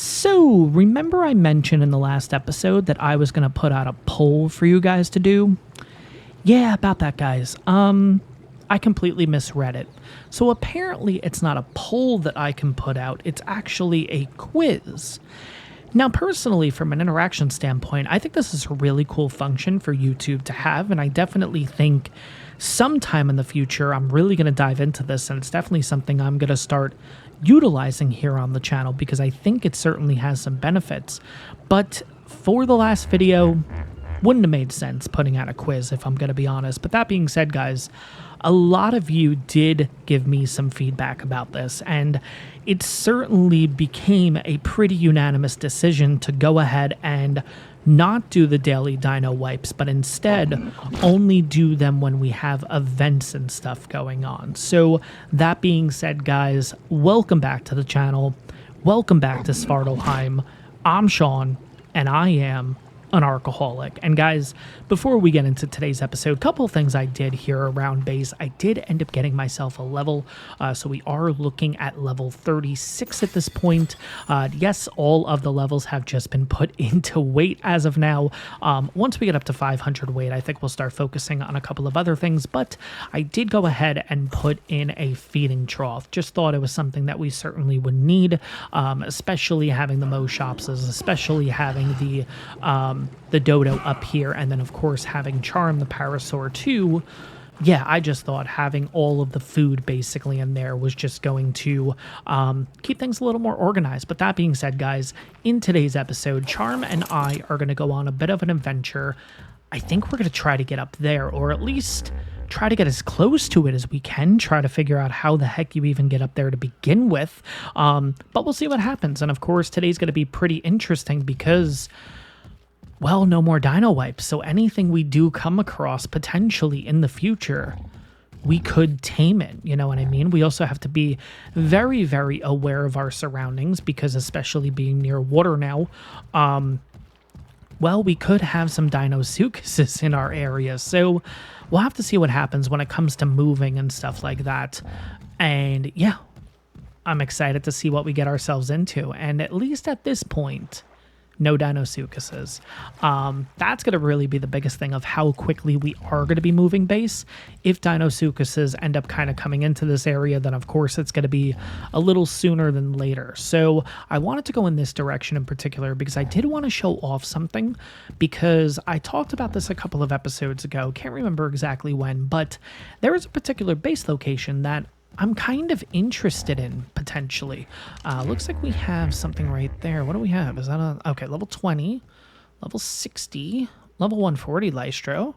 So, remember I mentioned in the last episode that I was going to put out a poll for you guys to do? Yeah, about that, guys. I completely misread it. So apparently it's not a poll that I can put out, it's actually a quiz. Now, personally, from an interaction standpoint, I think this is a really cool function for YouTube to have, and I definitely think sometime in the future I'm really going to dive into this, and it's definitely something I'm going to start utilizing here on the channel because I think it certainly has some benefits. But for the last video, wouldn't have made sense putting out a quiz if I'm going to be honest. But that being said, guys, a lot of you did give me some feedback about this, and it certainly became a pretty unanimous decision to go ahead and not do the daily dino wipes, but instead only do them when we have events and stuff going on. So that being said, guys, welcome back to the channel. Welcome back to Svartalfheim. I'm Sean, and I am an ARKaholic. And guys, before we get into today's episode, couple of things I did here around base. I did end up getting myself a level, so we are looking at level 36 at this point. Yes, all of the levels have just been put into weight as of now. Once we get up to 500 weight, I think we'll start focusing on a couple of other things, but I did go ahead and put in a feeding trough. Just thought it was something that we certainly would need, especially having the Moshopses, especially having the dodo up here, and then of course having Charm the Parasaur too. Yeah, I just thought having all of the food basically in there was just going to keep things a little more organized. But that being said, guys, in today's episode, Charm and I are going to go on a bit of an adventure. I think we're going to try to get up there, or at least try to get as close to it as we can, try to figure out how the heck you even get up there to begin with. But we'll see what happens. And of course, today's going to be pretty interesting because, well, no more dino wipes, so anything we do come across potentially in the future, we could tame it, you know what I mean? We also have to be very, very aware of our surroundings because especially being near water now, well, we could have some Deinosuchuses in our area, so we'll have to see what happens when it comes to moving and stuff like that. And yeah, I'm excited to see what we get ourselves into, and at least at this point, no Deinosuchuses. That's going to really be the biggest thing of how quickly we are going to be moving base. If Deinosuchuses end up kind of coming into this area, then of course it's going to be a little sooner than later. So I wanted to go in this direction in particular because I did want to show off something, because I talked about this a couple of episodes ago. Can't remember exactly when, but there is a particular base location that I'm kind of interested in, potentially. Looks like we have something right there. What do we have? Is that a... Okay, level 20, level 60, level 140 Lystro,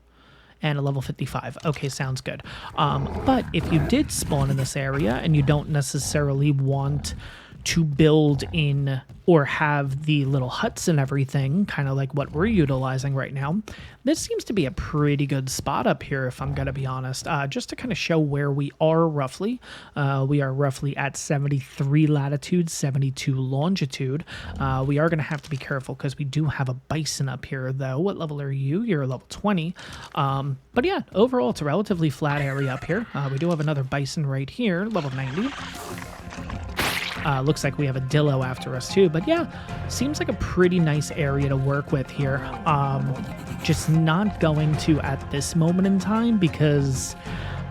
and a level 55. Okay, sounds good. But if you did spawn in this area and you don't necessarily want to build in or have the little huts and everything, kind of like what we're utilizing right now, this seems to be a pretty good spot up here, if I'm going to be honest. Just to kind of show where we are roughly. We are roughly at 73 latitude, 72 longitude. We are going to have to be careful because we do have a bison up here, though. What level are you? You're level 20. But yeah, overall, it's a relatively flat area up here. We do have another bison right here, level 90. Looks like we have a Dillo after us too, but yeah, seems like a pretty nice area to work with here. Just not going to at this moment in time because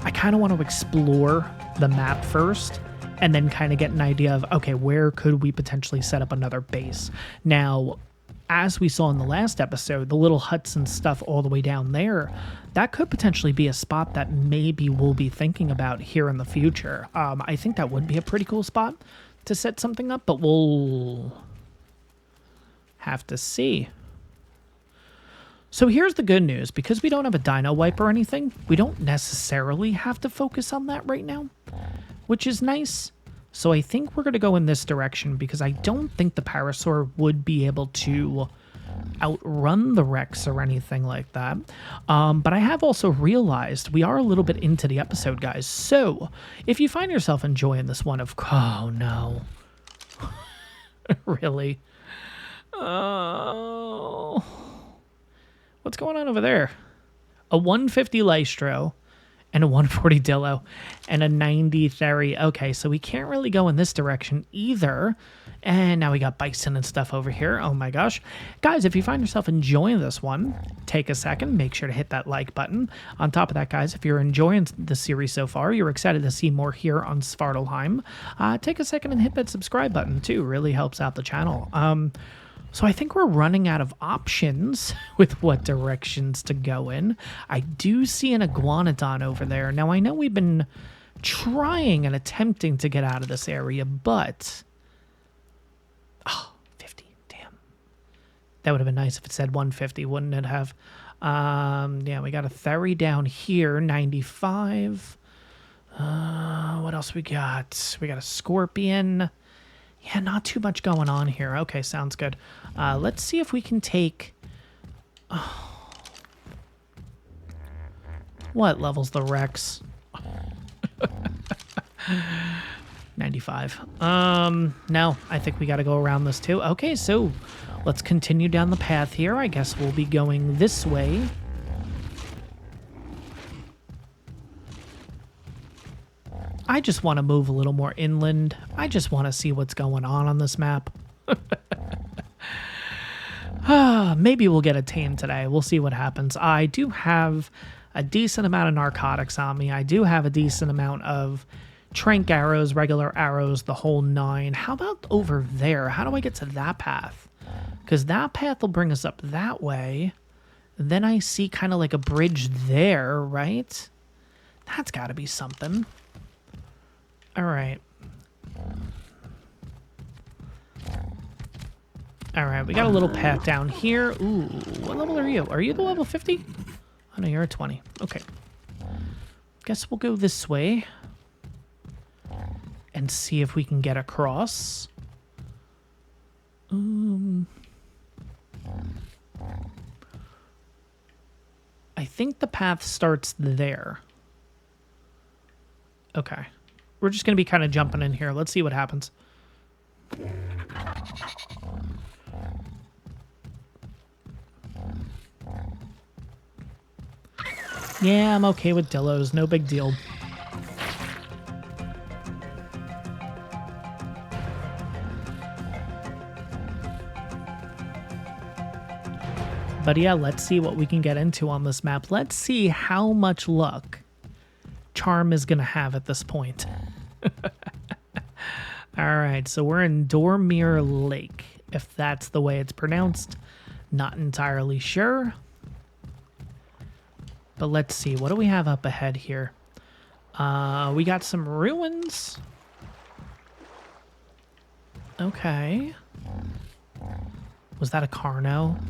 I kind of want to explore the map first and then kind of get an idea of, okay, where could we potentially set up another base? Now, as we saw in the last episode, the little huts and stuff all the way down there, that could potentially be a spot that maybe we'll be thinking about here in the future. I think that would be a pretty cool spot to set something up, but we'll have to see. So here's the good news. Because we don't have a dino wipe or anything, we don't necessarily have to focus on that right now, which is nice. So I think we're going to go in this direction because I don't think the Parasaur would be able to outrun the Rex or anything like that. But I have also realized we are a little bit into the episode, guys. So if you find yourself enjoying this one, oh no. Really? Oh. What's going on over there? A 150 Lystro and a 140 Dillo, and a 90 Theri. Okay, so we can't really go in this direction either. And now we got bison and stuff over here. Oh my gosh. Guys, if you find yourself enjoying this one, take a second, make sure to hit that like button. On top of that, guys, if you're enjoying the series so far, you're excited to see more here on Svartalfheim, take a second and hit that subscribe button too. Really helps out the channel. So I think we're running out of options with what directions to go in. I do see an iguanodon over there. Now, I know we've been trying and attempting to get out of this area, but... Oh, 50. Damn. That would have been nice if it said 150, wouldn't it have? Yeah, we got a Theri down here, 95. What else we got? We got a scorpion. Yeah, not too much going on here. Okay, sounds good. Let's see if we can take... Oh. What level's the Rex? 95. No, I think we got to go around this too. Okay, so let's continue down the path here. I guess we'll be going this way. I just want to move a little more inland. I just want to see what's going on this map. Maybe we'll get a tame today. We'll see what happens. I do have a decent amount of narcotics on me. I do have a decent amount of trank arrows, regular arrows, the whole 9. How about over there? How do I get to that path? Because that path will bring us up that way. Then I see kind of like a bridge there, right? That's got to be something. All right. All right, we got a little path down here. Ooh, what level are you? Are you the level 50? Oh, no, you're a 20. Okay. Guess we'll go this way and see if we can get across. I think the path starts there. Okay. We're just going to be kind of jumping in here. Let's see what happens. Yeah, I'm okay with Dillos. No big deal. But yeah, let's see what we can get into on this map. Let's see how much luck Charm is going to have at this point. Alright, so we're in Dormir Lake, if that's the way it's pronounced. Not entirely sure. But let's see, what do we have up ahead here? We got some ruins. Okay. Was that a Carno?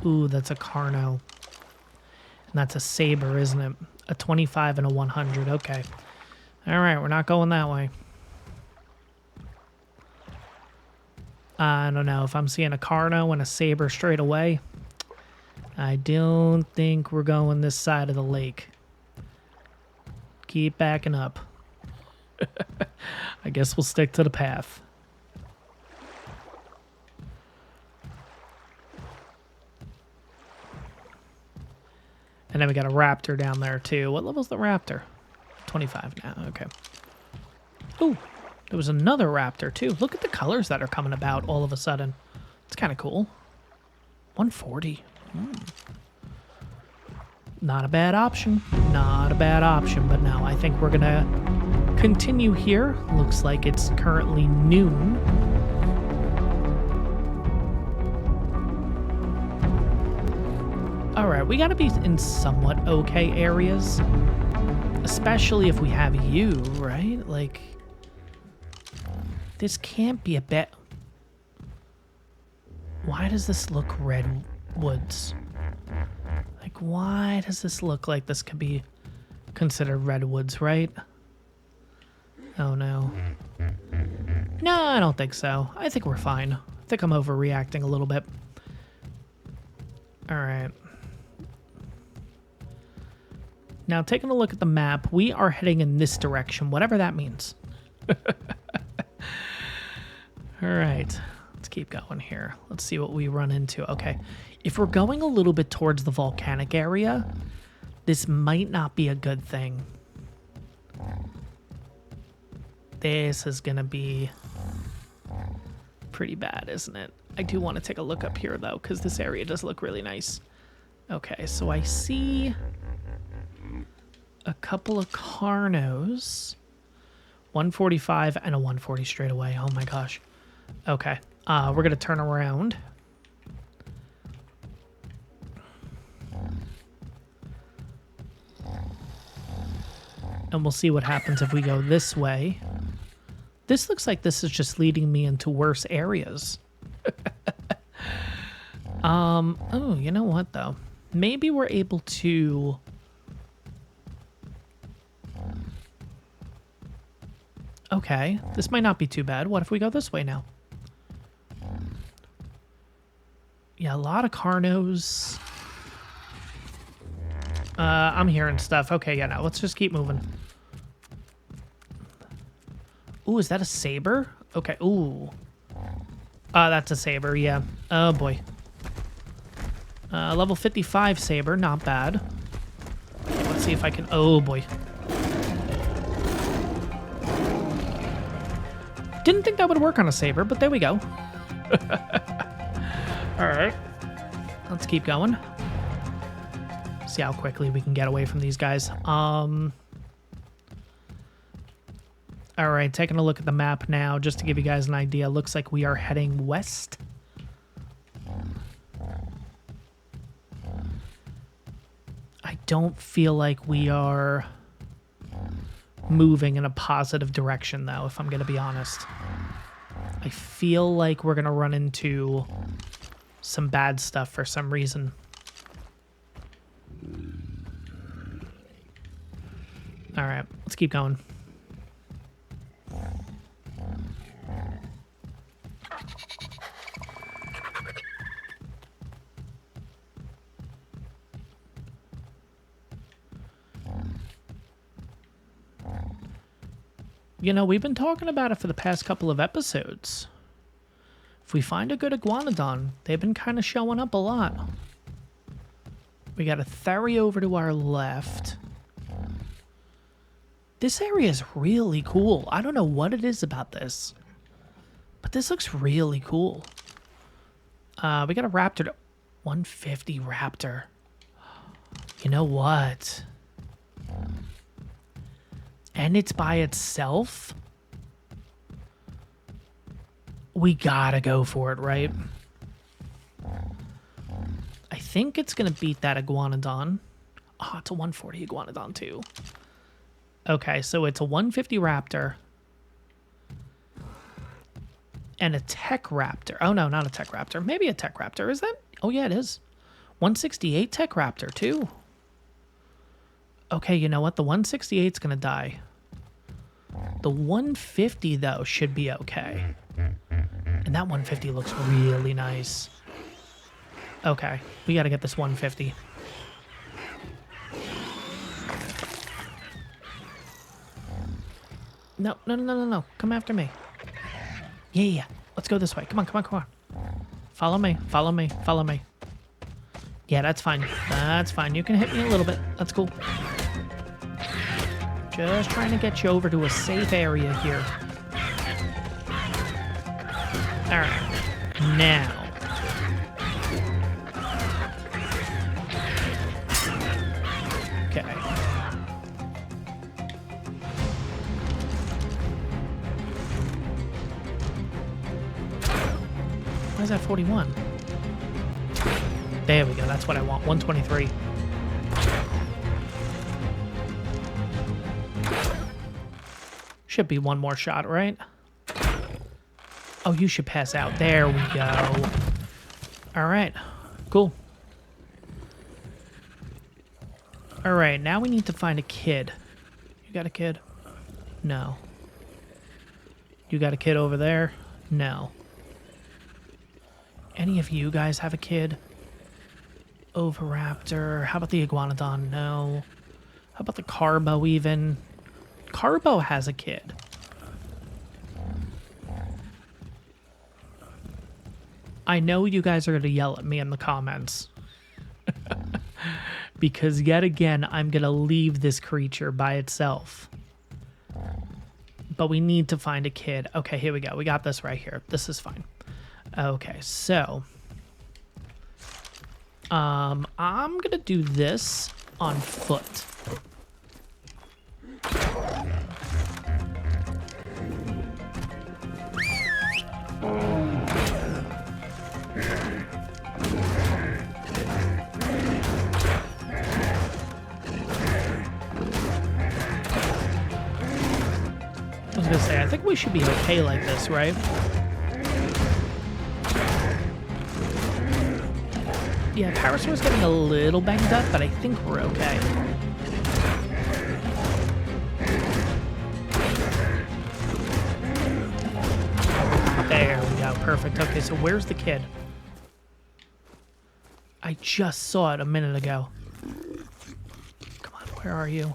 Ooh, that's a Carno. And that's a Saber, isn't it? A 25 and a 100, okay. Alright, we're not going that way. I don't know, if I'm seeing a Carno and a Saber straight away, I don't think we're going this side of the lake. Keep backing up. I guess we'll stick to the path. And then we got a raptor down there too. What level's the raptor? 25 now, okay. Ooh, there was another raptor too. Look at the colors that are coming about all of a sudden. It's kind of cool. 140. Not a bad option. Not a bad option, but no, I think we're gonna continue here. Looks like it's currently noon. Alright, we gotta be in somewhat okay areas. Especially if we have you, right? Like, this can't be a bit... Why does this look redwoods? Like, why does this look like this could be considered redwoods, right? Oh, no. No, I don't think so. I think we're fine. I think I'm overreacting a little bit. Alright. Now, taking a look at the map, we are heading in this direction, whatever that means. Alright. Let's keep going here. Let's see what we run into. Okay. If we're going a little bit towards the volcanic area, This might not be a good thing. This is gonna be pretty bad, isn't it? I do want to take a look up here, though, because this area does look really nice. Okay, so I see a couple of Carnos. 145 and a 140 straight away. Oh, my gosh. Okay, we're going to turn around. And we'll see what happens if we go this way. This looks like this is just leading me into worse areas. Oh, you know what, though? Maybe we're able to... Okay, this might not be too bad. What if we go this way now? Yeah, a lot of Carnos. I'm hearing stuff. Okay, yeah, no, let's just keep moving. Ooh, is that a saber? Okay, ooh. That's a saber, yeah. Oh, boy. Level 55 saber, not bad. Okay, let's see if I can... Oh, boy. Didn't think that would work on a saber, but there we go. Alright. Let's keep going. See how quickly we can get away from these guys. Alright, taking a look at the map now, just to give you guys an idea. Looks like we are heading west. I don't feel like we are moving in a positive direction, though, if I'm going to be honest. I feel like we're going to run into some bad stuff for some reason. Alright, let's keep going. You know, we've been talking about it for the past couple of episodes. If we find a good iguanodon, they've been kind of showing up a lot. We got a Theri over to our left. This area is really cool. I don't know what it is about this, but this looks really cool. We got a raptor. 150 raptor. You know what? And it's by itself? We gotta go for it, right? I think it's gonna beat that iguanodon. Oh, it's a 140 iguanodon too. Okay, so it's a 150 raptor. And a tech raptor. Oh no, not a tech raptor. Maybe a tech raptor. Is that? Oh yeah, it is. 168 tech raptor too. Okay, you know what? The 168's gonna die. The 150, though, should be okay. And that 150 looks really nice. Okay, we gotta get this 150. No, no, no, no, no. Come after me. Yeah, yeah. Let's go this way. Come on, come on, come on. Follow me, follow me, follow me. Yeah, that's fine. That's fine. You can hit me a little bit. That's cool. Just trying to get you over to a safe area here. Alright. Now. Okay. Why is that 41? There we go. That's what I want. 123. Should be one more shot, right? Oh, you should pass out. There we go. All right. Cool. All right. Now we need to find a kid. You got a kid? No. You got a kid over there? No. Any of you guys have a kid? Oviraptor. How about the iguanodon? No. How about the carbo even? Carbo has a kid. I know you guys are going to yell at me in the comments. because yet again, I'm going to leave this creature by itself. But we need to find a kid. Okay, here we go. We got this right here. This is fine. Okay, so I'm going to do this on foot. I was gonna say, I think we should be okay like this, right? Yeah, Parasaur's getting a little banged up, but I think we're okay. There we go, perfect. Okay, so where's the kid? I just saw it a minute ago. Come on, where are you?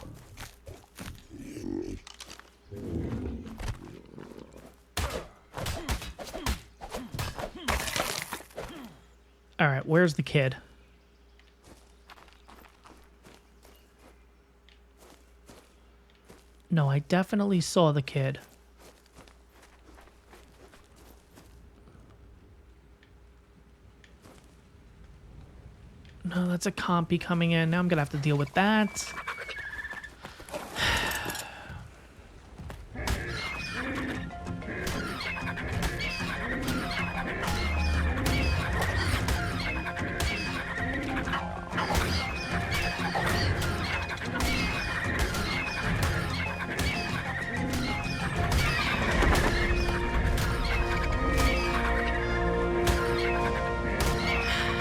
All right, where's the kid? No, I definitely saw the kid. No, that's a compy coming in. Now I'm gonna have to deal with that.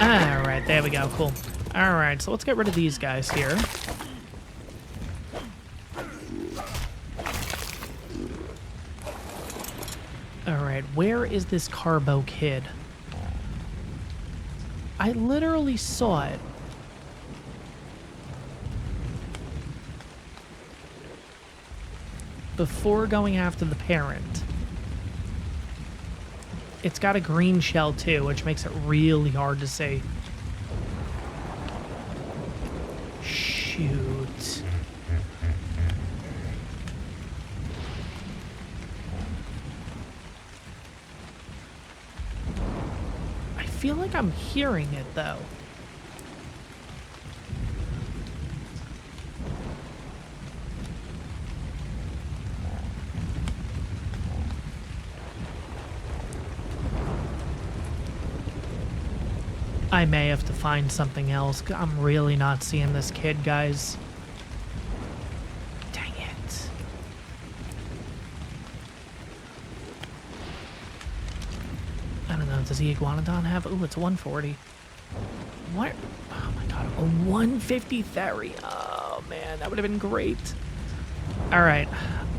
Alright, there we go, cool. Alright, so let's get rid of these guys here. Alright, where is this Carbo kid? I literally saw it. Before going after the parent. It's got a green shell too, which makes it really hard to see. Shoot. I feel like I'm hearing it though. I may have to find something else. I'm really not seeing this kid, guys. Dang it. I don't know. Does the Iguanodon have... Ooh, it's a 140. What? Oh my god. A 150 Theri. Oh, man. That would have been great. Alright.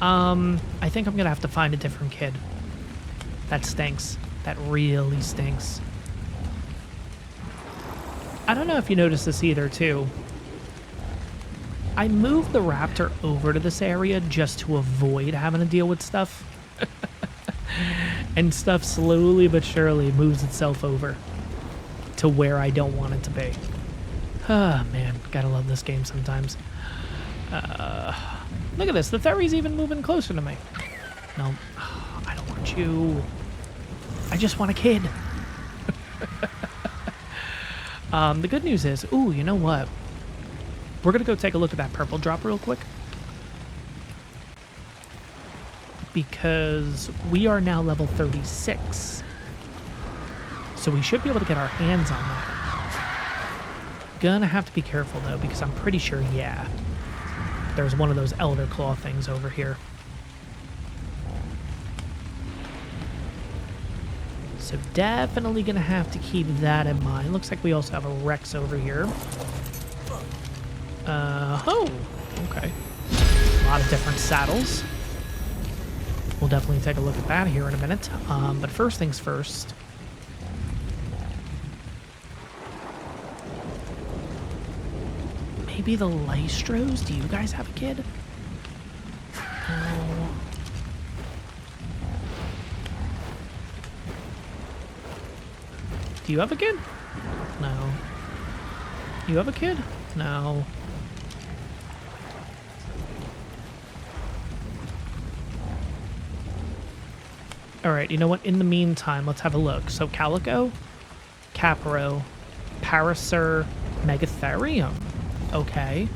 I think I'm going to have to find a different kid. That stinks. That really stinks. I don't know if you noticed this either, too. I moved the raptor over to this area just to avoid having to deal with stuff. And stuff slowly but surely moves itself over to where I don't want it to be. Ah, man. Gotta love this game sometimes. Look at this. The Theri's even moving closer to me. No. Oh, I don't want you. I just want a kid. The good news is, ooh, you know what? We're going to go take a look at that purple drop real quick. Because we are now level 36. So we should be able to get our hands on that. Gonna have to be careful, though, because I'm pretty sure, yeah, there's one of those Elder Claw things over here. So definitely going to have to keep that in mind. Looks like we also have a Rex over here. Oh, okay. A lot of different saddles. We'll definitely take a look at that here in a minute. But first things first. Maybe the Lystros? Do you guys have a kid? Oh. Do you have a kid? No. You have a kid? No. Alright, you know what? In the meantime, let's have a look. So, Calico, Capro, Parasur, Megatherium. Okay.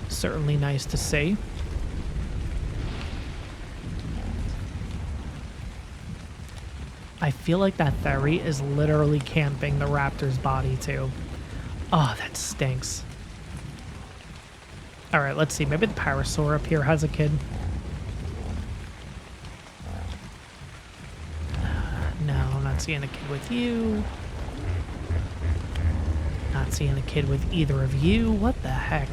Certainly nice to see. I feel like that Theri is literally camping the raptor's body, too. Oh, that stinks. Alright, let's see. Maybe the Parasaur up here has a kid. No, I'm not seeing a kid with you. Not seeing a kid with either of you. What the heck?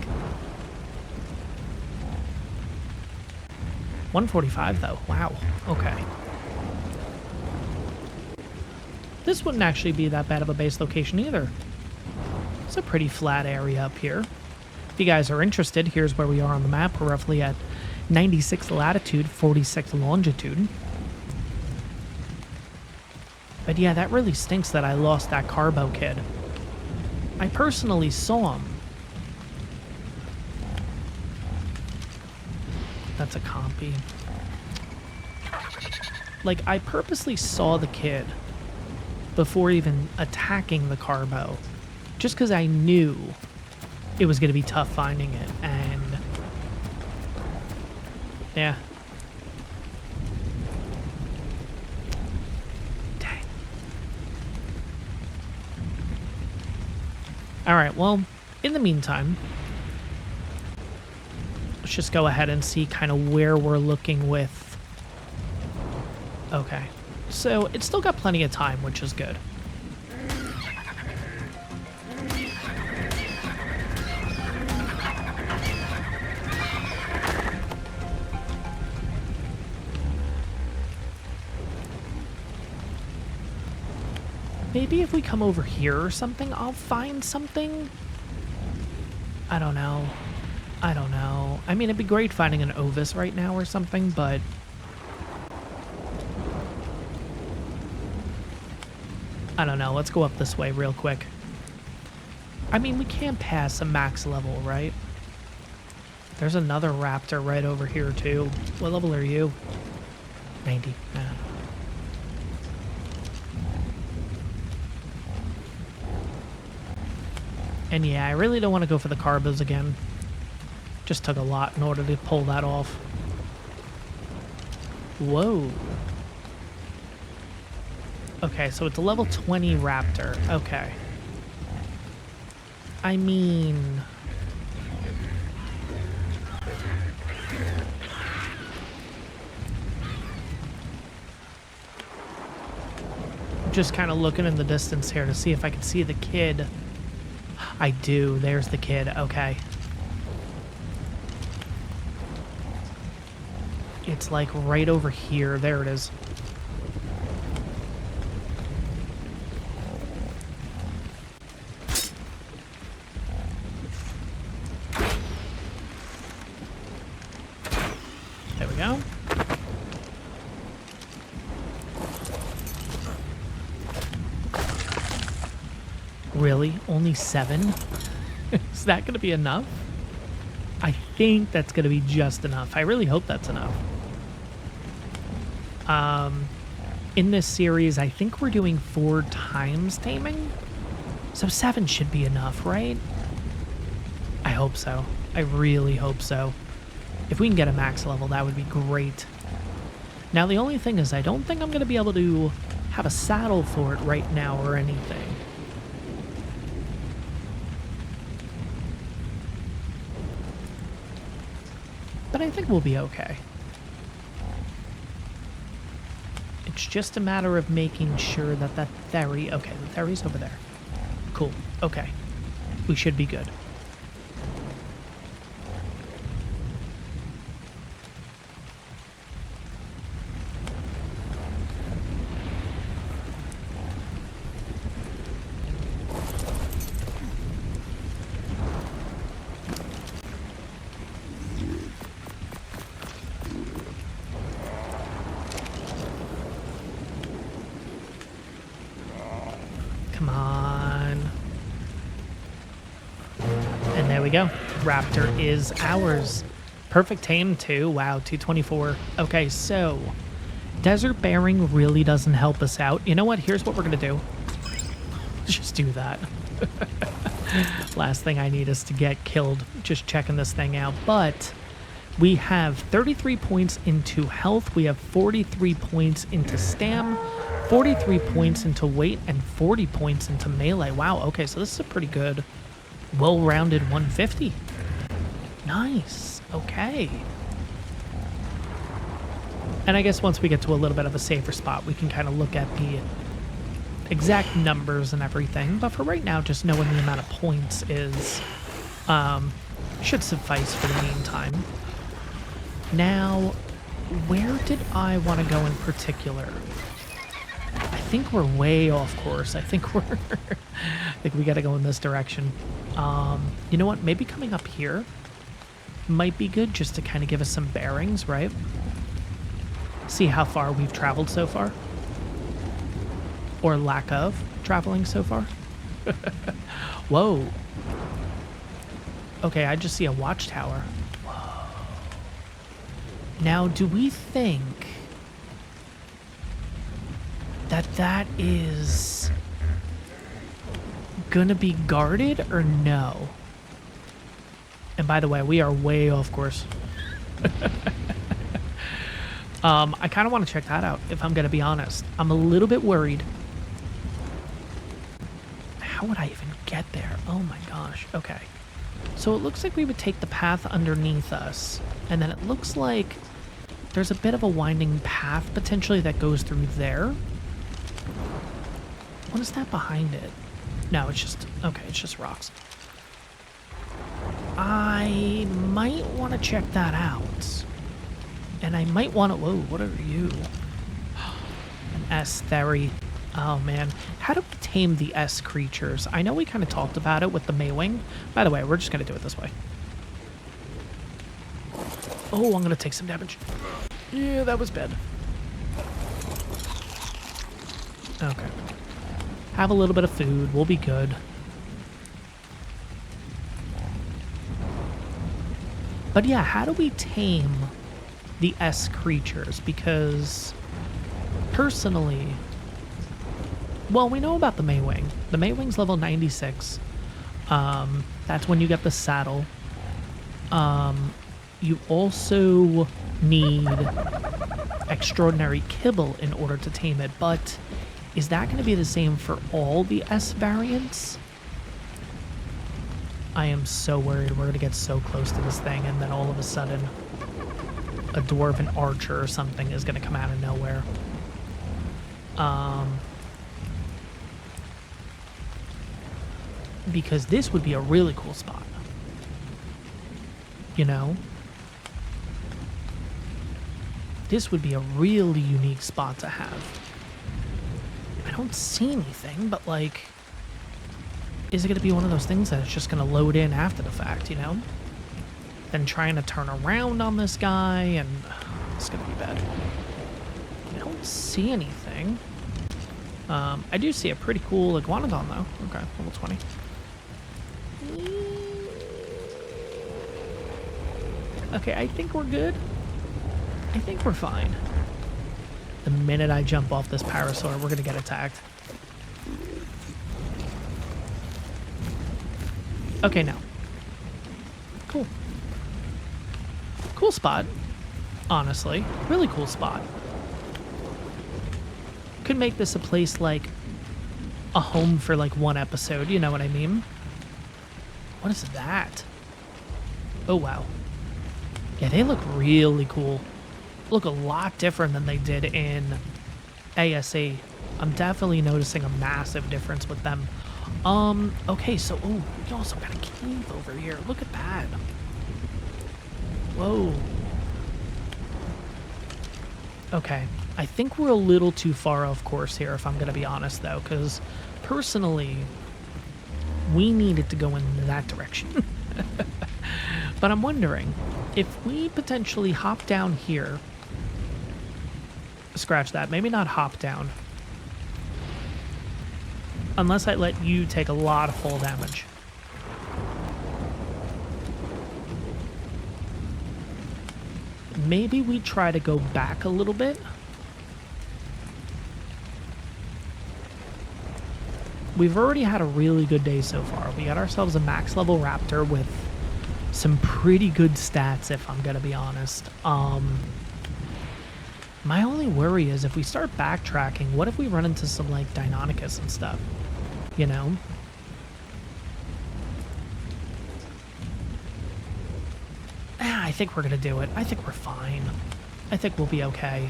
145, though. Wow. Okay. This wouldn't actually be that bad of a base location either. It's a pretty flat area up here. If you guys are interested, here's where we are on the map. We're roughly at 96 latitude, 46 longitude. But yeah, that really stinks that I lost that Carbo kid. I personally saw him. That's a compy. Like, I purposely saw the kid before even attacking the Carbo, just because I knew it was going to be tough finding it, and yeah. Dang. Alright, well, in the meantime, let's just go ahead and see kind of where we're looking with. Okay. So, it's still got plenty of time, which is good. Maybe if we come over here or something, I'll find something? I don't know. I don't know. I mean, it'd be great finding an Ovis right now or something, but I don't know. Let's go up this way real quick. I mean, we can't pass a max level, right? There's another raptor right over here, too. What level are you? 90. Yeah. And yeah, I really don't want to go for the Carbos again. Just took a lot in order to pull that off. Whoa. Okay, so it's a level 20 raptor. Okay. I mean, just kind of looking in the distance here to see if I can see the kid. I do. There's the kid. Okay. It's like right over here. There it is. There we go. Really? Only 7? Is that going to be enough? I think that's going to be just enough. I really hope that's enough. In this series, I think we're doing 4 times taming. So 7 should be enough, right? I hope so. I really hope so. If we can get a max level, that would be great. Now, the only thing is I don't think I'm going to be able to have a saddle for it right now or anything. But I think we'll be okay. It's just a matter of making sure that that Theri... Okay, the Theri's over there. Cool. Okay. We should be good. Come on. And we go. Raptor is ours. Perfect tame too. Wow, 224. Okay, so desert bearing really doesn't help us out. You know what? Here's what we're going to do. Just do that. Last thing I need is to get killed just checking this thing out. But we have 33 points into health. We have 43 points into stam, 43 points into weight, and 40 points into melee. Wow, okay, so this is a pretty good, well-rounded 150. Nice, okay. And I guess once we get to a little bit of a safer spot, we can kind of look at the exact numbers and everything. But for right now, just knowing the amount of points is should suffice for the meantime. Now, where did I want to go in particular? I think we're way off course. I think I think we got to go in this direction. You know what? Maybe coming up here might be good just to kind of give us some bearings, right? See how far we've traveled so far. Or lack of traveling so far. Whoa. Okay, I just see a watchtower. Whoa. Now, do we think that that is gonna be guarded or no? And by the way, we are way off course. I kind of want to check that out, if I'm gonna be honest. I'm a little bit worried. How would I even get there? Oh my gosh. Okay. So it looks like we would take the path underneath us, and then it looks like there's a bit of a winding path potentially that goes through there. What is that behind it? No, it's just, okay, it's just rocks. I might want to check that out. And I might want to, whoa, what are you? An S theory. Oh man, how do we tame the S creatures? I know we kind of talked about it with the Maywing. By the way, we're just going to do it this way. Oh, I'm going to take some damage. Yeah, that was bad. Okay. Have a little bit of food. We'll be good. But yeah, how do we tame the S creatures? Because personally, well, we know about the Maywing. The Maywing's level 96. That's when you get the saddle. You also need extraordinary kibble in order to tame it, but is that going to be the same for all the S variants? I am so worried we're going to get so close to this thing and then all of a sudden a dwarven archer or something is going to come out of nowhere. Because this would be a really cool spot. You know? This would be a really unique spot to have. I don't see anything, but like, is it going to be one of those things that it's just going to load in after the fact, you know? Then trying to turn around on this guy, and it's going to be bad. I don't see anything. I do see a pretty cool iguanodon, though. Okay, level 20. Okay, I think we're good. I think we're fine. The minute I jump off this parasaur, we're going to get attacked. Okay, now. Cool. Cool spot, honestly. Really cool spot. Could make this a place like a home for like one episode, you know what I mean? What is that? Oh, wow. Yeah, they look really cool. Look a lot different than they did in ASE. I'm definitely noticing a massive difference with them. Okay, so, oh, we also got a cave over here. Look at that. Whoa. Okay, I think we're a little too far off course here, if I'm going to be honest, though, because personally, we needed to go in that direction. But I'm wondering, if we potentially hop down here, scratch that, maybe not hop down, unless I let you take a lot of full damage. maybe we try to go back a little bit. We've already had a really good day so far. We got ourselves a max level raptor with some pretty good stats, if I'm gonna be honest. My only worry is if we start backtracking, what if we run into some like Deinonychus and stuff, you know? I think we're gonna do it. I think we're fine. I think we'll be okay.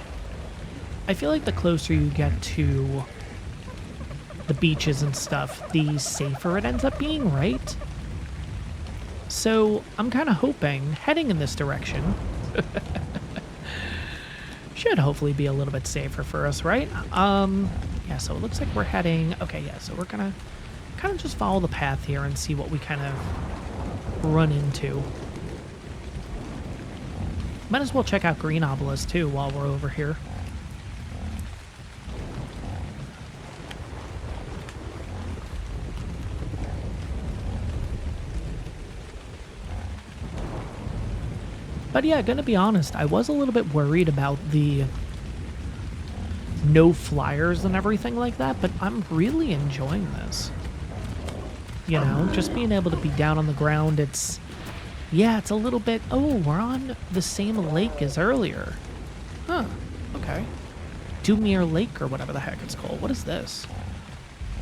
I feel like the closer you get to the beaches and stuff, the safer it ends up being, right? So I'm kind of hoping, heading in this direction, should hopefully be a little bit safer for us, right? Yeah, so it looks like we're heading, okay, yeah, so we're gonna kind of just follow the path here and see what we kind of run into. Might as well check out Green Obelisk too while we're over here. But yeah, gonna be honest, I was a little bit worried about the no flyers and everything like that, but I'm really enjoying this. You know, just being able to be down on the ground, it's, yeah, it's a little bit, oh, we're on the same lake as earlier. Huh, okay. Dumere Lake or whatever the heck it's called. What is this?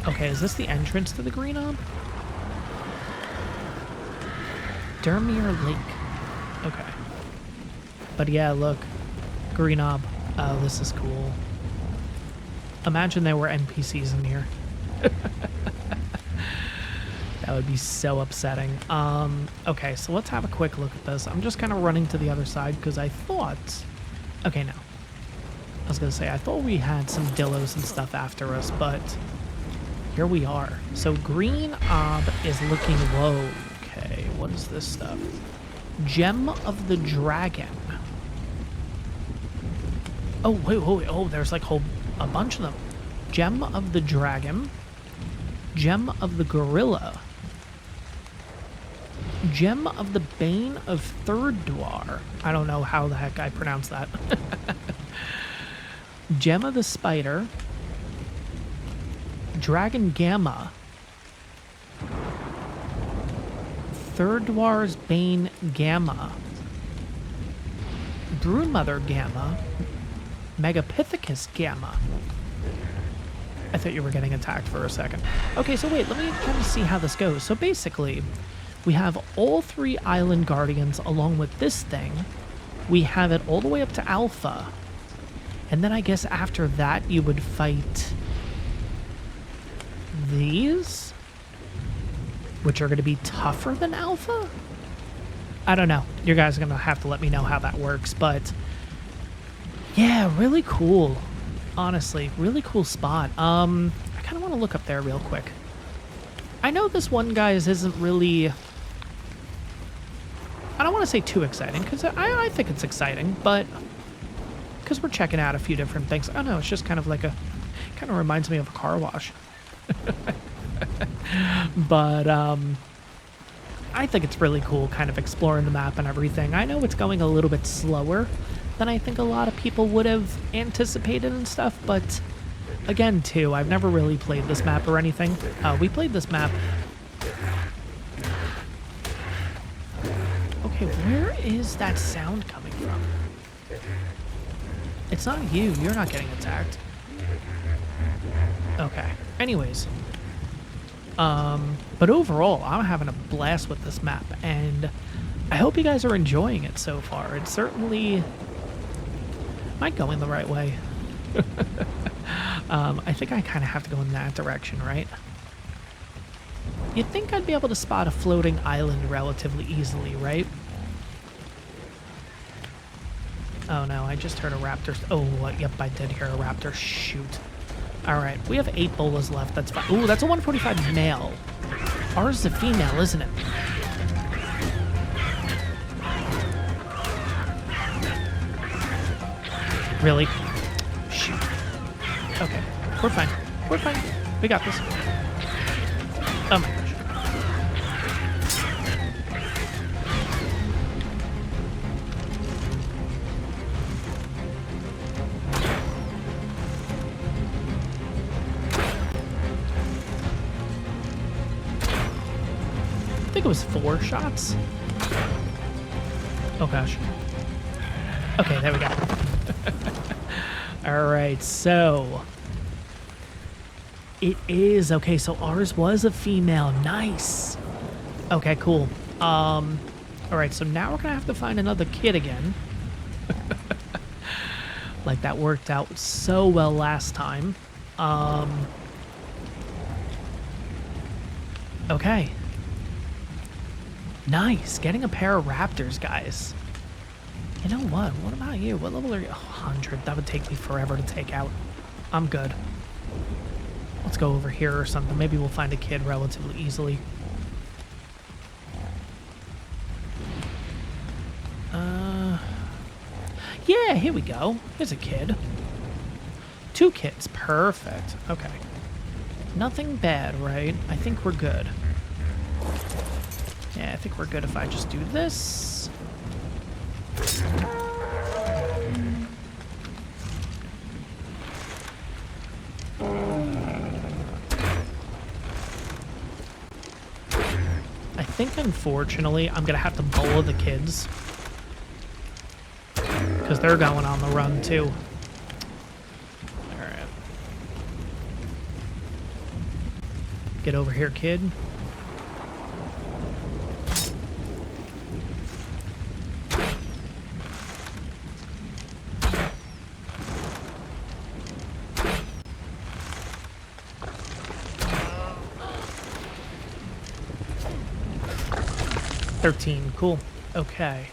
Okay, is this the entrance to the Green Ob? Dumere Lake. Okay. But yeah, look, Green Ob. Oh, this is cool. Imagine there were NPCs in here. That would be so upsetting. Okay, so let's have a quick look at this. I'm just kind of running to the other side because I thought... Okay, no. I was going to say, I thought we had some dillos and stuff after us, but here we are. So Green Ob is looking... Whoa, okay, what is this stuff? Gem of the Dragon. Oh, wait, oh, there's like a bunch of them. Gem of the Dragon. Gem of the Gorilla. Gem of the Bane of Third Dwar. I don't know how the heck I pronounce that. Gem of the Spider. Dragon Gamma. Third Dwar's Bane Gamma. Broodmother Gamma. Megapithecus Gamma. I thought you were getting attacked for a second. Okay, so wait, let me kind of see how this goes. So basically, we have all three island guardians along with this thing. We have it all the way up to Alpha. And then I guess after that, you would fight these, which are going to be tougher than Alpha? I don't know. You guys are going to have to let me know how that works, but yeah, really cool. Honestly, really cool spot. I kind of want to look up there real quick. I know this one, guys, isn't really... I don't want to say too exciting, because I think it's exciting, but... Because we're checking out a few different things. Oh, no, it's just kind of like a... Kind of reminds me of a car wash. But, I think it's really cool kind of exploring the map and everything. I know it's going a little bit slower than I think a lot of people would have anticipated and stuff, but again, too, I've never really played this map or anything. We played this map... Okay, where is that sound coming from? It's not you. You're not getting attacked. Okay. Anyways. But overall, I'm having a blast with this map, and I hope you guys are enjoying it so far. It's certainly... Am I going the right way? I think I kind of have to go in that direction, right? You'd think I'd be able to spot a floating island relatively easily, right? Oh no, I just heard a raptor. Oh, yep, I did hear a raptor. Shoot. Alright, we have 8 bolas left. That's fine. Ooh, that's a 145 male. Ours is a female, isn't it? Really? Shoot. Okay, we're fine. We're fine. We got this. Oh my gosh. think it was 4 shots. Oh gosh. Okay, there we go. All right, so it is okay. So ours was a female. Nice. Okay, cool. All right, so now we're gonna have to find another kid again. Like that worked out so well last time. Okay. Nice. Getting a pair of raptors, guys. You know what? What about you? What level are you? Oh, 100. That would take me forever to take out. I'm good. Let's go over here or something. Maybe we'll find a kid relatively easily. Yeah, here we go. Here's a kid. 2 kids. Perfect. Okay. Nothing bad, right? I think we're good. Yeah, I think we're good if I just do this. I think, unfortunately, I'm going to have to bolo the kids. Because they're going on the run, too. Alright. Get over here, kid. Cool. Okay.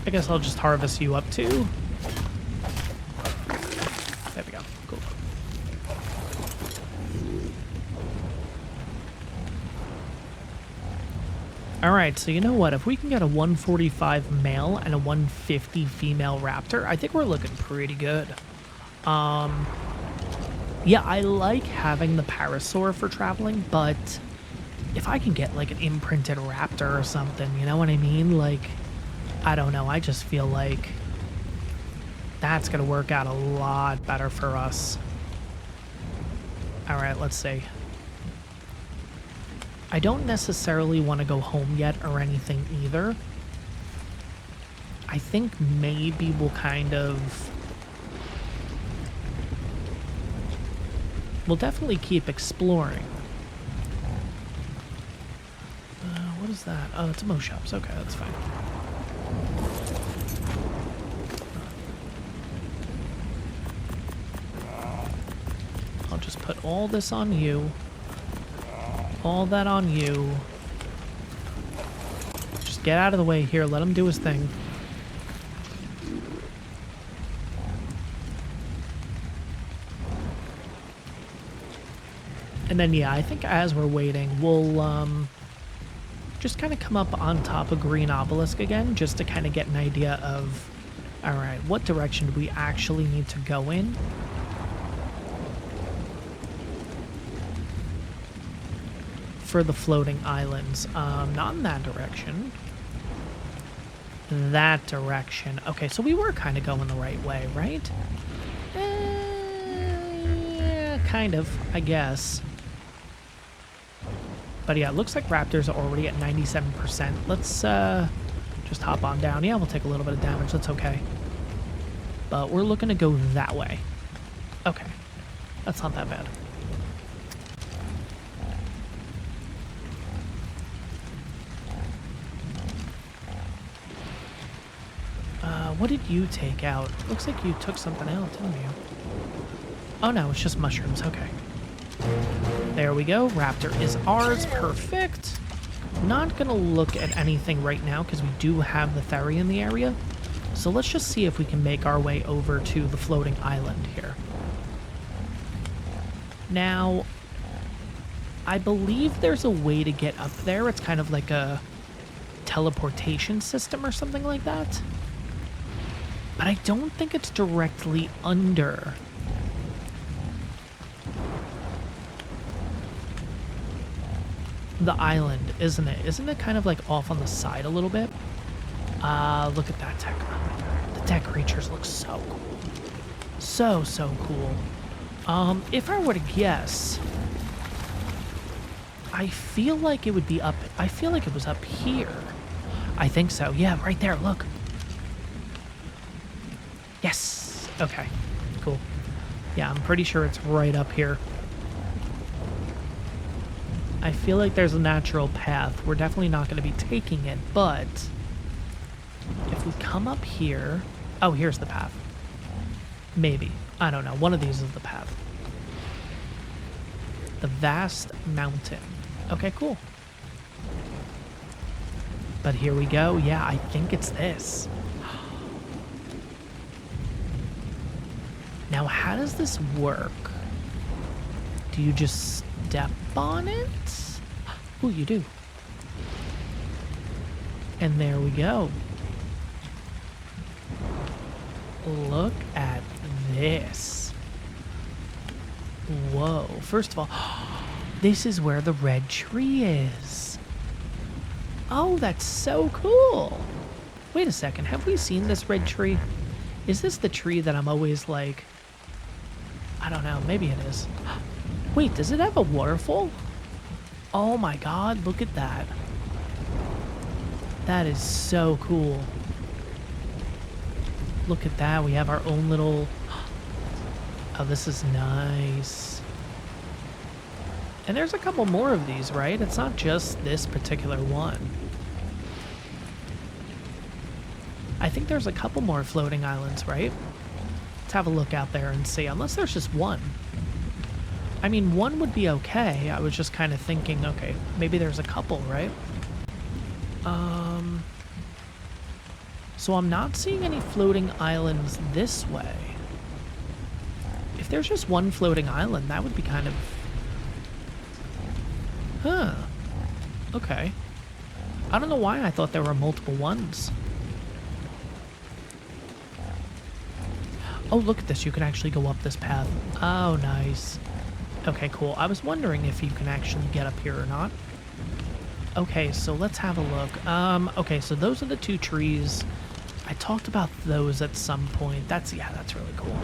I guess I'll just harvest you up too. There we go. Cool. Alright, so you know what? If we can get a 145 male and a 150 female raptor, I think we're looking pretty good. Yeah, I like having the parasaur for traveling, but if I can get like an imprinted raptor or something, you know what I mean? Like, I don't know, I just feel like that's gonna work out a lot better for us. Alright, let's see. I don't necessarily want to go home yet or anything either. I think maybe we'll kind of... We'll definitely keep exploring. What is that? Oh, it's Mo Shops. Okay, that's fine. I'll just put all this on you. All that on you. Just get out of the way here. Let him do his thing. And then, yeah, I think as we're waiting, we'll just kind of come up on top of Green Obelisk again, just to kind of get an idea of, all right, what direction do we actually need to go in? For the floating islands. Not in that direction. That direction. Okay, so we were kind of going the right way, right? Yeah, kind of, I guess. But yeah, it looks like raptors are already at 97%. Let's just hop on down. Yeah, we'll take a little bit of damage. That's okay. But we're looking to go that way. Okay. That's not that bad. What did you take out? Looks like you took something out, didn't you? Oh no, it's just mushrooms. Okay. There we go. Raptor is ours. Perfect. Not going to look at anything right now because we do have the ferry in the area. So let's just see if we can make our way over to the floating island here. Now, I believe there's a way to get up there. It's kind of like a teleportation system or something like that. But I don't think it's directly under. The island, isn't it? Isn't it kind of like off on the side a little bit? Look at that tech. The tech creatures look so cool. So cool. If I were to guess, I feel like it would be up. I feel like it was up here. I think so. Yeah, right there. Look. Yes. Okay. Cool. Yeah, I'm pretty sure it's right up here. I feel like there's a natural path. We're definitely not going to be taking it, but if we come up here... Oh, here's the path. Maybe. I don't know. One of these is the path. The vast mountain. Okay, cool. But here we go. Yeah, I think it's this. Now, how does this work? Do you just step on it? Oh, you do. And there we go. Look at this. Whoa. First of all, this is where the red tree is. Oh, that's so cool. Wait a second. Have we seen this red tree? Is this the tree that I'm always like... I don't know. Maybe it is. Wait, does it have a waterfall? Oh my god, look at that. That is so cool. Look at that. We have our own little... Oh, this is nice. And there's a couple more of these, right? It's not just this particular one. I think there's a couple more floating islands, right? Let's have a look out there and see. Unless there's just one. I mean, one would be okay. I was just kind of thinking, okay, maybe there's a couple, right? So I'm not seeing any floating islands this way. If there's just one floating island, that would be kind of... Huh. Okay. I don't know why I thought there were multiple ones. Oh, look at this. You can actually go up this path. Oh, nice. Okay, cool. I was wondering if you can actually get up here or not. Okay, so let's have a look. Okay, so those are the two trees. I talked about those at some point. Yeah, that's really cool.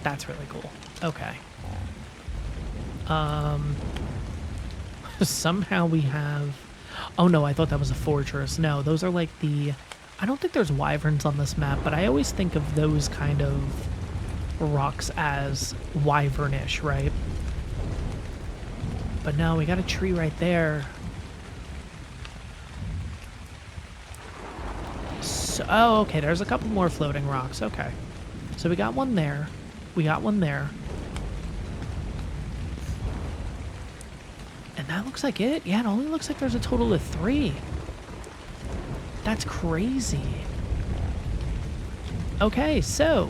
That's really cool. Okay. Somehow we have... Oh, no, I thought that was a fortress. No, those are like the... I don't think there's wyverns on this map, but I always think of those kind of rocks as wyvernish, right? But no, we got a tree right there. So, oh, okay, there's a couple more floating rocks. Okay. So we got one there. We got one there. And that looks like it. Yeah, it only looks like there's a total of 3. That's crazy. Okay, so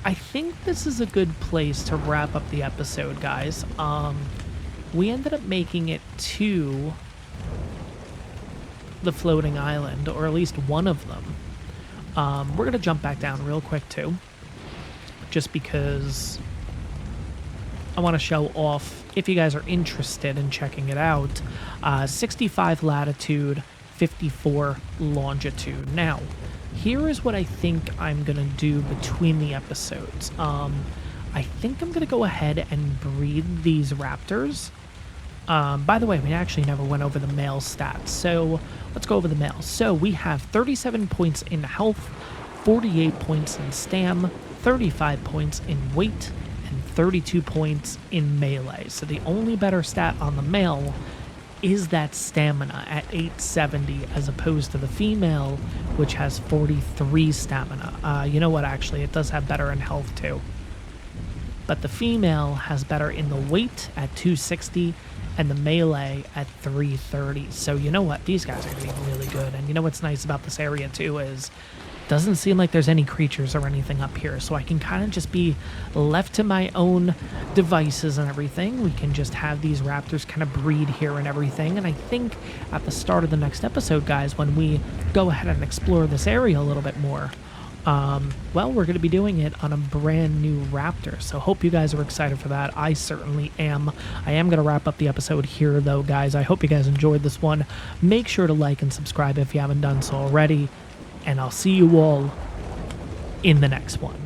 I think this is a good place to wrap up the episode, guys. We ended up making it to the floating island, or at least one of them. We're going to jump back down real quick, too, just because I want to show off, if you guys are interested in checking it out, 65 latitude, 54 longitude. Now, here is what I think I'm going to do between the episodes. I think I'm going to go ahead and breed these raptors. By the way, we actually never went over the male stats, so let's go over the males. So we have 37 points in health, 48 points in stam, 35 points in weight, and 32 points in melee. So the only better stat on the male is that stamina at 870, as opposed to the female, which has 43 stamina. You know what, actually, it does have better in health too. But the female has better in the weight at 260 and the melee at 330. So you know what, these guys are going to be really good. And you know what's nice about this area too is it doesn't seem like there's any creatures or anything up here, so I can kind of just be left to my own devices and everything. We can just have these raptors kind of breed here and everything. And I think at the start of the next episode, guys, when we go ahead and explore this area a little bit more, well, we're going to be doing it on a brand new raptor, so hope you guys are excited for that. I certainly am. I am going to wrap up the episode here, though, guys. I hope you guys enjoyed this one. Make sure to like and subscribe if you haven't done so already, and I'll see you all in the next one.